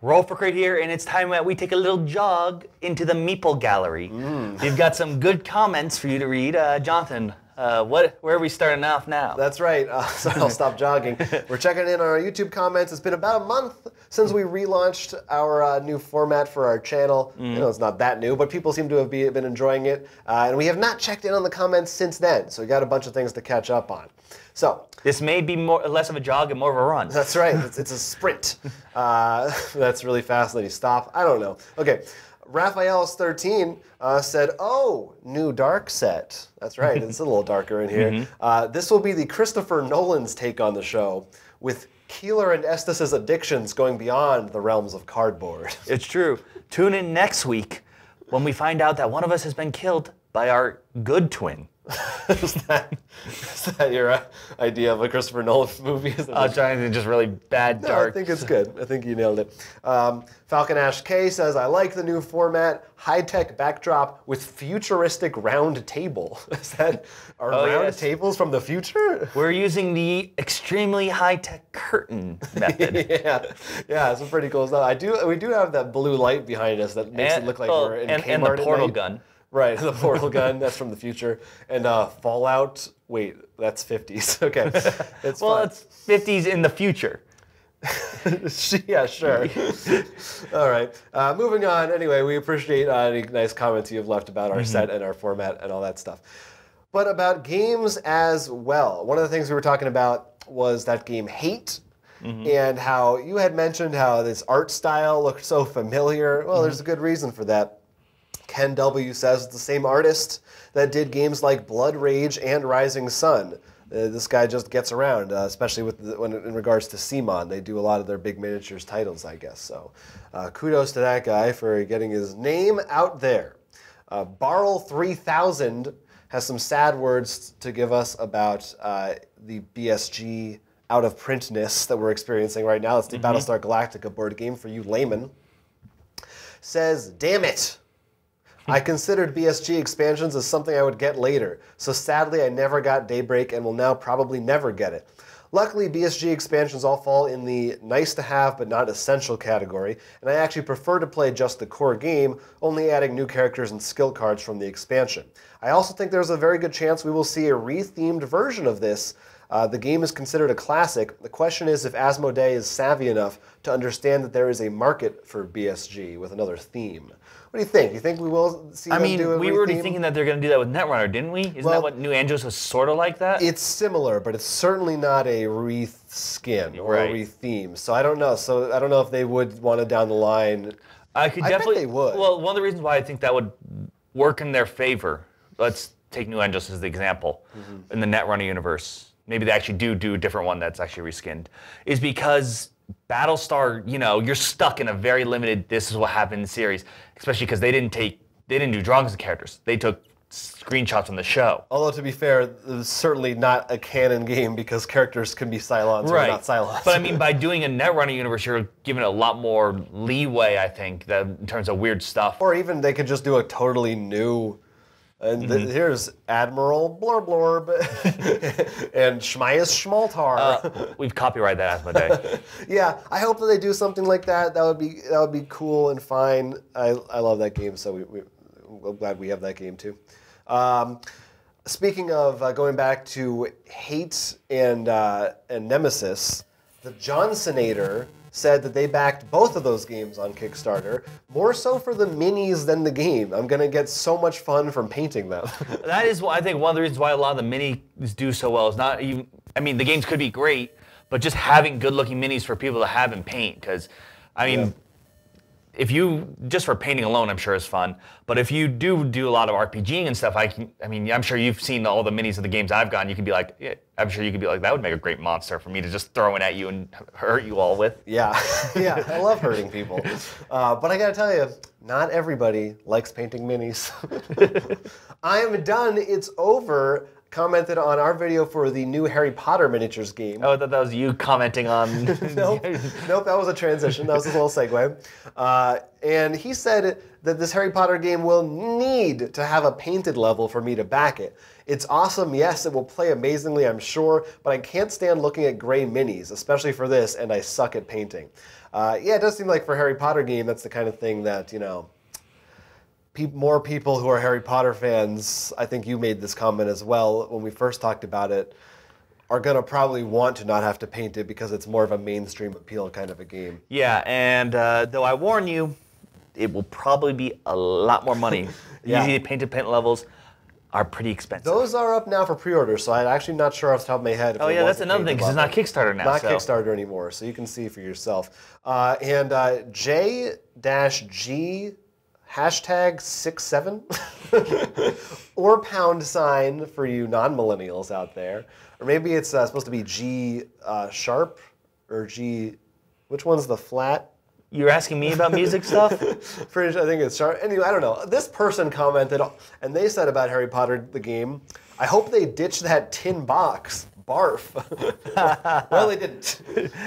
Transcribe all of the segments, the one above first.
Roll for Crate here, and it's time that we take a little jog into the Meeple Gallery. We've got some good comments for you to read. Jonathan, where are we starting off now? That's right, so I'll stop jogging. We're checking in on our YouTube comments. It's been about a month since we relaunched our new format for our channel. I know it's not that new, but people seem to have been enjoying it. And we have not checked in on the comments since then, so we got a bunch of things to catch up on. So this may be less of a jog and more of a run. That's right. It's a sprint. That's really fascinating. Stop. I don't know. Okay. Raphael's13 said, "Oh, new dark set." That's right. It's a little darker in here. This will be the Christopher Nolan's take on the show, with Keeler and Estes' addictions going beyond the realms of cardboard. It's true. Tune in next week when we find out that one of us has been killed by our good twin. Is that your idea of a Christopher Nolan movie? I was trying to just really bad, dark. I think it's good. I think you nailed it. Falcon Ash K says, "I like the new format, high-tech backdrop with futuristic round table." Is that our round tables from the future? We're using the extremely high-tech curtain method. yeah, it's pretty cool stuff. We do have that blue light behind us that makes it look like we're in Kmart and the portal at night. gun. Right, the portal gun, that's from the future. And Fallout, wait, that's 50s. Okay, it's well, fun. it's 50s in the future. Yeah, sure. All right, moving on. Anyway, we appreciate any nice comments you've left about our set and our format and all that stuff. But about games as well. One of the things we were talking about was that game Hate, and how you had mentioned how this art style looked so familiar. Well, there's a good reason for that. Ken W. says it's the same artist that did games like Blood Rage and Rising Sun. This guy just gets around, especially in regards to CMON. They do a lot of their big miniatures titles, I guess. So kudos to that guy for getting his name out there. Barrel 3000 has some sad words to give us about the BSG out-of-printness that we're experiencing right now. It's the Battlestar Galactica board game for you laymen. Says, "Damn it! I considered BSG expansions as something I would get later, so sadly I never got Daybreak and will now probably never get it. Luckily, BSG expansions all fall in the nice-to-have but not essential category, and I actually prefer to play just the core game, only adding new characters and skill cards from the expansion. I also think there's a very good chance we will see a re-themed version of this. The game is considered a classic. The question is if Asmodee is savvy enough to understand that there is a market for BSG with another theme." What do you think? You think we will see them do a we were already thinking that they're going to do that with Netrunner, didn't we? Isn't that what New Angeles was sort of like that? It's similar, but it's certainly not a reskin or a retheme. So I don't know. So I don't know if they would want to down the line. I bet they would. Well, one of the reasons why I think that would work in their favor, let's take New Angeles as the example, in the Netrunner universe. Maybe they actually do a different one that's actually reskinned, is because Battlestar, you're stuck in a very limited, this is what happened in the series, especially because they didn't do drawings of characters. They took screenshots from the show. Although, to be fair, it's certainly not a canon game because characters can be Cylons or not Cylons. But I mean, by doing a Netrunner universe, you're giving it a lot more leeway, I think, in terms of weird stuff. Or even they could just do a totally new... And here's Admiral Blorb and Shmias Schmaltar. We've copyrighted that Asmodee. Yeah, I hope that they do something like that. That would be cool and fine. I love that game, so I'm glad we have that game too. Speaking of going back to Hate and Nemesis, the Johnsonator said that they backed both of those games on Kickstarter, more so for the minis than the game. I'm going to get so much fun from painting them. That is, I think, one of the reasons why a lot of the minis do so well. Is not even, I mean, the games could be great, but just having good-looking minis for people to have and paint. Because, I mean, if you, just for painting alone, I'm sure is fun. But if you do a lot of RPGing and stuff, I'm sure you've seen all the minis of the games I've gotten. You can be like, I'm sure you could be like, that would make a great monster for me to just throw in at you and hurt you all with. Yeah, I love hurting people. But I gotta tell you, not everybody likes painting minis. I am done. It's over. commented on our video for the new Harry Potter miniatures game. Oh, I thought that was you commenting on... Nope, that was a transition. That was a little segue. And he said that this Harry Potter game will need to have a painted level for me to back it. It's awesome, yes, it will play amazingly, I'm sure, but I can't stand looking at gray minis, especially for this, and I suck at painting. Yeah, it does seem like for a Harry Potter game, that's the kind of thing that, you know, more people who are Harry Potter fans, I think you made this comment as well when we first talked about it, are going to probably want to not have to paint it because it's more of a mainstream appeal kind of a game. Yeah, and though I warn you, it will probably be a lot more money. Yeah. Usually painted paint levels are pretty expensive. Those are up now for pre-order, so I'm actually not sure off the top of my head. If oh yeah, that's another thing, because it's not Kickstarter now. Not Kickstarter anymore, so you can see for yourself. And J-G #67 or # for you non-millennials out there. Or maybe it's supposed to be G sharp or G, which one's the flat? You're asking me about music stuff? I think it's sharp. Anyway, I don't know. This person commented, and they said about Harry Potter, the game, I hope they ditch that tin box. Barf. Well, they didn't.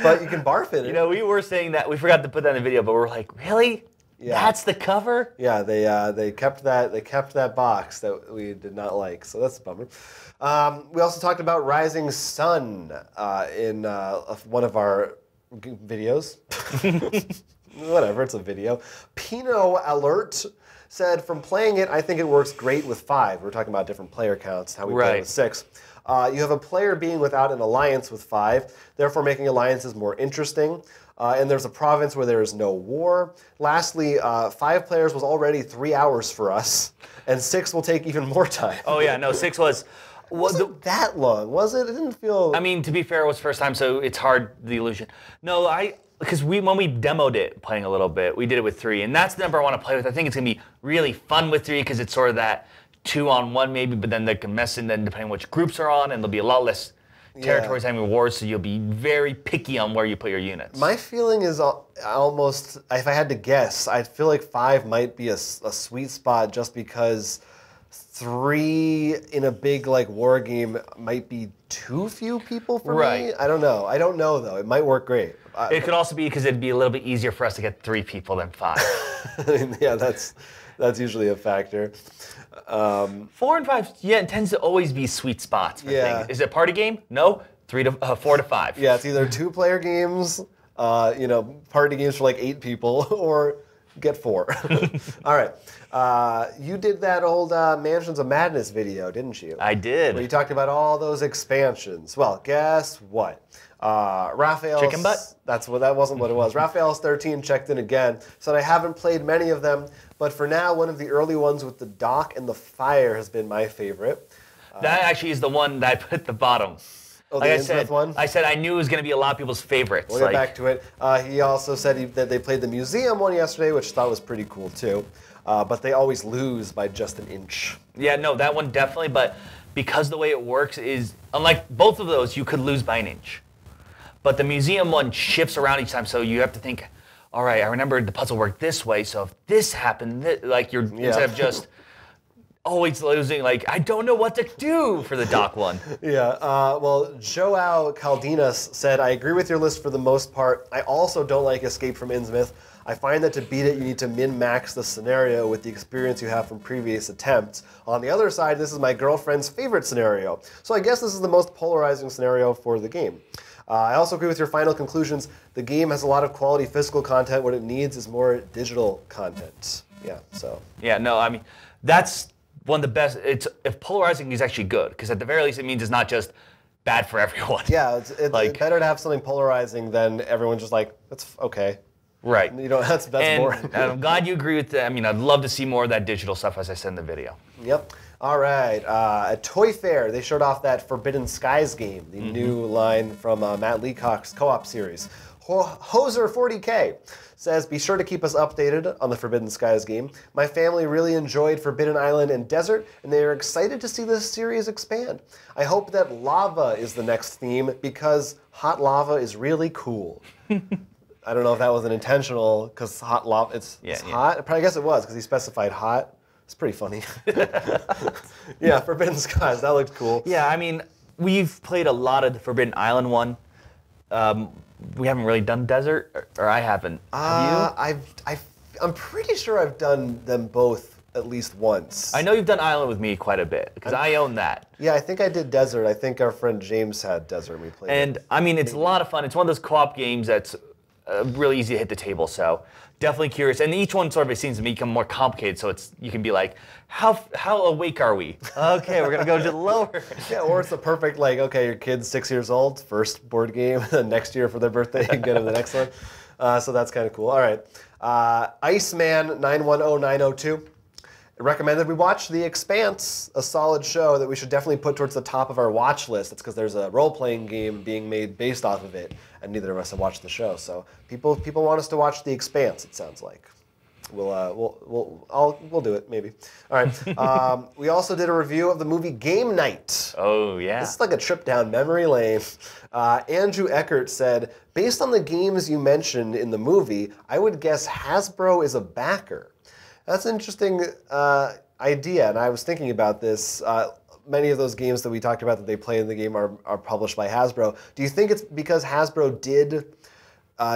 But you can barf in it. You know, we were saying that. We forgot to put that in the video, but we're like, really? Yeah. That's the cover? Yeah, they kept that box that we did not like, so that's a bummer. We also talked about Rising Sun in one of our videos. Whatever, it's a video. Pinot Alert said, from playing it, I think it works great with 5. We're talking about different player counts, how we play with 6. You have a player being without an alliance with 5, therefore making alliances more interesting. And there's a province where there is no war. Lastly, 5 players was already 3 hours for us, and 6 will take even more time. Oh yeah, no, 6 was... Wasn't that long, was it? It didn't feel... I mean, to be fair, it was the first time, so it's hard, the illusion. No, because when we demoed it, playing a little bit, we did it with 3, and that's the number I want to play with. I think it's going to be really fun with 3, because it's sort of that 2-on-1 maybe, but then they can mess in, then depending on which groups are on, and there'll be a lot less territories having rewards, so you'll be very picky on where you put your units. My feeling is almost, if I had to guess, I feel like 5 might be a sweet spot just because 3 in a big war game might be too few people for me. I don't know. I don't know though. It might work great. It could also be because it'd be a little bit easier for us to get 3 people than 5. Yeah, that's usually a factor. 4 and 5, yeah, it tends to always be sweet spots for things. Is it a party game? No. 4 to 5. Yeah, it's either 2-player games, party games for 8 people, or get 4. All right. You did that old Mansions of Madness video, didn't you? I did. Where you talked about all those expansions. Well, guess what? Raphael's... Chicken butt? That wasn't what it was. Raphael's 13 checked in again. Said, I haven't played many of them, but for now, one of the early ones with the dock and the fire has been my favorite. That actually is the one that I put at the bottom. Oh, the Innsmouth one? I said I knew it was going to be a lot of people's favorites. We'll get back to it. He also said that they played the museum one yesterday, which I thought was pretty cool too. But they always lose by just an inch. Yeah, no, that one definitely. But because the way it works is, unlike both of those, you could lose by an inch. But the museum one shifts around each time, so you have to think, all right, I remember the puzzle worked this way, so if this happened, instead of just always losing, I don't know what to do for the dock one. Yeah, well, Joao Caldinas said, I agree with your list for the most part. I also don't like Escape from Innsmouth. I find that to beat it, you need to min-max the scenario with the experience you have from previous attempts. On the other side, this is my girlfriend's favorite scenario. So I guess this is the most polarizing scenario for the game. I also agree with your final conclusions. The game has a lot of quality physical content. What it needs is more digital content. Yeah, so. Yeah, no, I mean, that's one of the best. If polarizing is actually good, because at the very least it means it's not just bad for everyone. Yeah, it's better to have something polarizing than everyone's just that's okay. Right. That's boring. I'm glad you agree with that. I mean, I'd love to see more of that digital stuff, as I said in the video. Yep. All right. At Toy Fair, they showed off that Forbidden Skies game, the new line from Matt Leacock's co-op series. Hoser40K says, be sure to keep us updated on the Forbidden Skies game. My family really enjoyed Forbidden Island and Desert, and they are excited to see this series expand. I hope that lava is the next theme, because hot lava is really cool. I don't know if that was an intentional, because hot lava, it's hot. I guess it was, because he specified hot. It's pretty funny. Yeah, Forbidden Skies, that looked cool. Yeah, I mean, we've played a lot of the Forbidden Island one. We haven't really done Desert, or I haven't. Have you? I'm pretty sure I've done them both at least once. I know you've done Island with me quite a bit, because I own that. Yeah, I think I did Desert. I think our friend James had Desert and we played And, it. I mean, it's a lot of fun. It's one of those co-op games that's really easy to hit the table, so definitely curious. And each one sort of seems to become more complicated, so you can be like, how awake are we? Okay, we're going to go to the lower. Yeah, or it's the perfect, like, okay, your kid's 6 years old, first board game, and then next year for their birthday, you get them the next one. So that's kind of cool. All right. Iceman 910902 recommended we watch The Expanse, a solid show that we should definitely put towards the top of our watch list. It's because there's a role-playing game being made based off of it, and neither of us have watched the show. So people want us to watch The Expanse, it sounds like. We'll do it, maybe. All right. We also did a review of the movie Game Night. Oh, yeah. This is like a trip down memory lane. Andrew Eckert said, based on the games you mentioned in the movie, I would guess Hasbro is a backer. That's an interesting idea, and I was thinking about this. Many of those games that we talked about that they play in the game are published by Hasbro. Do you think it's because Hasbro did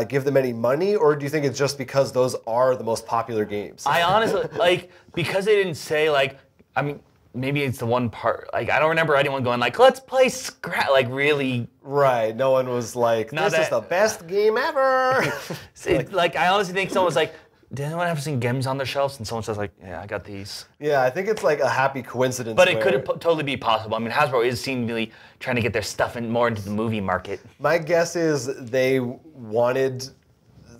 give them any money, or do you think it's just because those are the most popular games? I honestly, like, because they didn't say, like, I mean, maybe it's the one part, like, I don't remember anyone going, like, let's play Scrap, like, really. Right, no one was like, this is the best game ever. Like, I honestly think someone's like, did anyone have some games on their shelves? And someone says, like, yeah, I got these. Yeah, I think it's like a happy coincidence. But it could totally be possible. I mean, Hasbro is seemingly trying to get their stuff more into the movie market. My guess is they wanted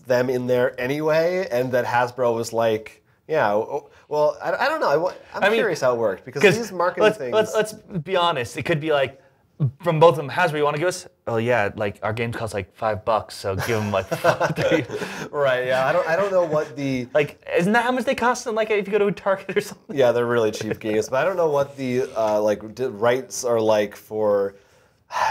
them in there anyway, and that Hasbro was like, yeah, well, I don't know. I'm curious how it worked, because these marketing things. Let's be honest. It could be like, from both of them, Hasbro, you want to give us? Oh yeah, like our games cost like $5, so give them like $3. Right? Yeah, I don't know what the isn't that how much they cost? Like if you go to a Target or something. Yeah, they're really cheap games, but I don't know what the rights are like for.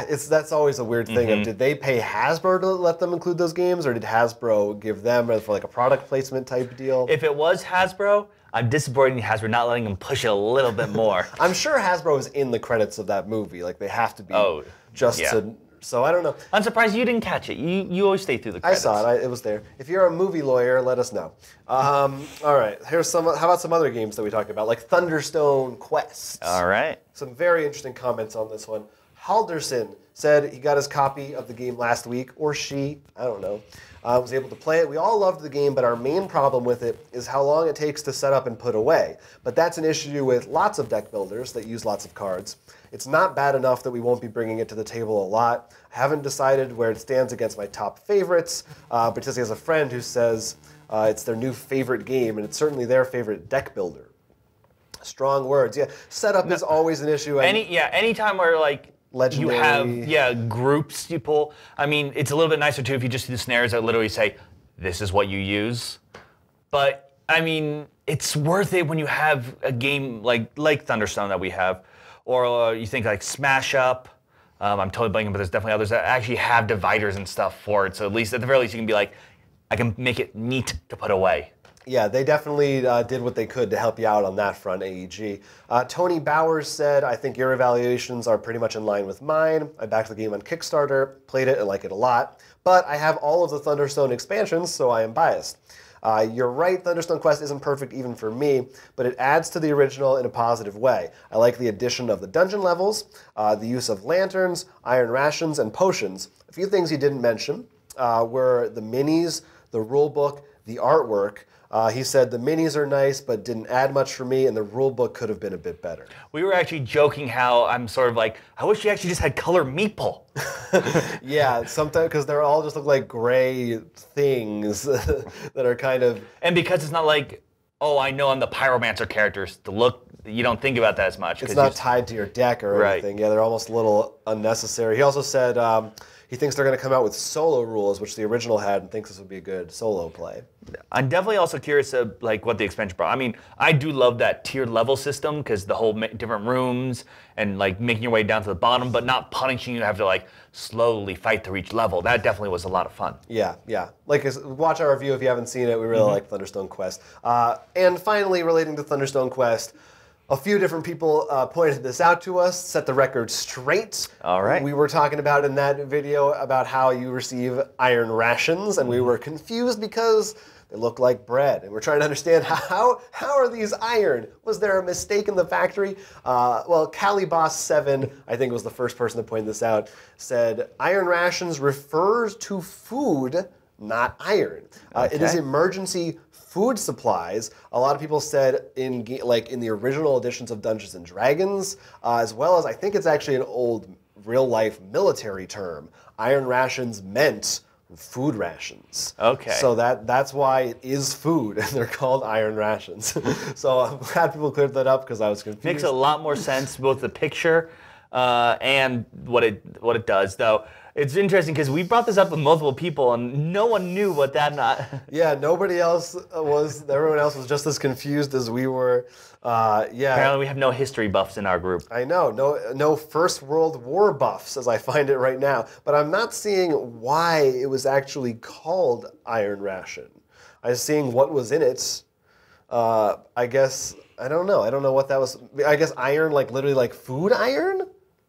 That's always a weird thing. Did they pay Hasbro to let them include those games, or did Hasbro give them for like a product placement type deal? If it was Hasbro, I'm disappointed in Hasbro not letting them push it a little bit more. I'm sure Hasbro is in the credits of that movie. Like they have to be to. So I don't know. I'm surprised you didn't catch it. You always stay through the credits. I saw it. It was there. If you're a movie lawyer, let us know. All right. Here's some. How about some other games that we talked about, like Thunderstone Quest? All right. Some very interesting comments on this one. Halderson said he got his copy of the game last week, or she, I don't know, was able to play it. We all loved the game, but our main problem with it is how long it takes to set up and put away. But that's an issue with lots of deck builders that use lots of cards. It's not bad enough that we won't be bringing it to the table a lot. I haven't decided where it stands against my top favorites, but just as a friend who says it's their new favorite game, and it's certainly their favorite deck builder. Strong words. Yeah, setup is always an issue. Anytime where like Legendary. you have groups you pull. I mean, it's a little bit nicer too if you just do the snares that literally say, this is what you use. But I mean, it's worth it when you have a game like Thunderstone that we have, or you think like Smash Up. I'm totally blanking, but there's definitely others that actually have dividers and stuff for it. So at the very least, you can be like, I can make it neat to put away. Yeah, they definitely did what they could to help you out on that front, AEG. Tony Bowers said, I think your evaluations are pretty much in line with mine. I backed the game on Kickstarter, played it and like it a lot, but I have all of the Thunderstone expansions, so I am biased. You're right, Thunderstone Quest isn't perfect even for me, but it adds to the original in a positive way. I like the addition of the dungeon levels, the use of lanterns, iron rations, and potions. A few things he didn't mention were the minis, the rulebook, the artwork. He said the minis are nice, but didn't add much for me, and the rulebook could have been a bit better. We were actually joking how I'm sort of like, I wish you actually just had color Meeple. Yeah, sometimes, because they're all just look like gray things that are kind of... And because it's not like, oh, I know I'm the Pyromancer characters. The look you don't think about that as much. It's not tied to your deck or anything. Yeah, they're almost a little unnecessary. He also said he thinks they're going to come out with solo rules, which the original had, and thinks this would be a good solo play. I'm definitely also curious of like what the expansion brought. I mean, I do love that tiered level system because the whole different rooms and like making your way down to the bottom, but not punishing you to have to like slowly fight through each level. That definitely was a lot of fun. Yeah, yeah. Like, watch our review if you haven't seen it. We really like Thunderstone Quest. And finally, relating to Thunderstone Quest, a few different people pointed this out to us, set the record straight. All right. We were talking about in that video about how you receive iron rations, and we were confused because they look like bread. And we're trying to understand how are these iron? Was there a mistake in the factory? Well, Caliboss7, I think was the first person to point this out, said iron rations refers to food, not iron. It is emergency food supplies. A lot of people said in the original editions of Dungeons and Dragons, as well as I think it's actually an old real-life military term. Iron rations meant food rations. Okay. So that's why it is food, and they're called iron rations. So I'm glad people cleared that up because I was confused. Makes a lot more sense, both the picture and what it does, though. It's interesting because we brought this up with multiple people and no one knew what that Yeah, nobody else was. Everyone else was just as confused as we were. Yeah. Apparently, we have no history buffs in our group. I know, no First World War buffs as I find it right now. But I'm not seeing why it was actually called Iron Ration. I was seeing what was in it. I guess I don't know. I don't know what that was. I guess iron, like literally like food iron.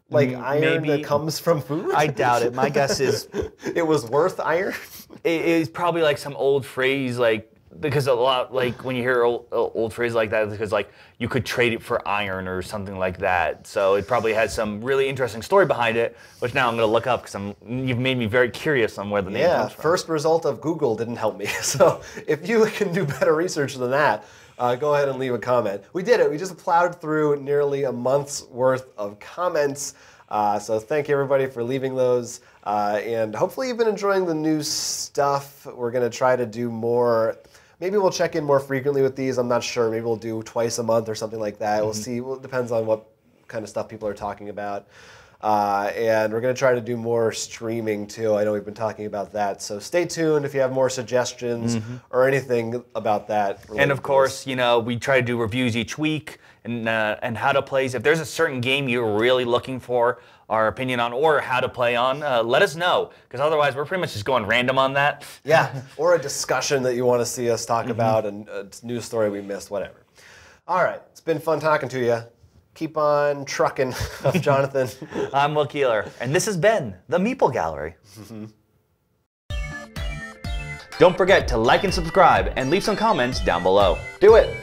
Like iron that comes from food? I doubt it. My guess is it was worth iron. It's probably like some old phrase, like because a lot like when you hear old phrase like that, it's because like you could trade it for iron or something like that. So it probably has some really interesting story behind it, which now I'm going to look up because you've made me very curious on where the name comes from. First result of Google didn't help me. So if you can do better research than that, go ahead and leave a comment. We did it. We just plowed through nearly a month's worth of comments. So thank you everybody for leaving those. And hopefully you've been enjoying the new stuff. We're going to try to do more. Maybe we'll check in more frequently with these. I'm not sure. Maybe we'll do twice a month or something like that. We'll see. Well, it depends on what kind of stuff people are talking about. And we're going to try to do more streaming too. I know we've been talking about that. So stay tuned if you have more suggestions or anything about that. And of course, you know, we try to do reviews each week and how to plays. If there's a certain game you're really looking for our opinion on or how to play on, let us know. Because otherwise, we're pretty much just going random on that. Yeah, or a discussion that you want to see us talk about, and a news story we missed, whatever. All right, it's been fun talking to you. Keep on trucking, Jonathan. I'm Will Keeler, and this has been the Meeple Gallery. Don't forget to like and subscribe and leave some comments down below. Do it.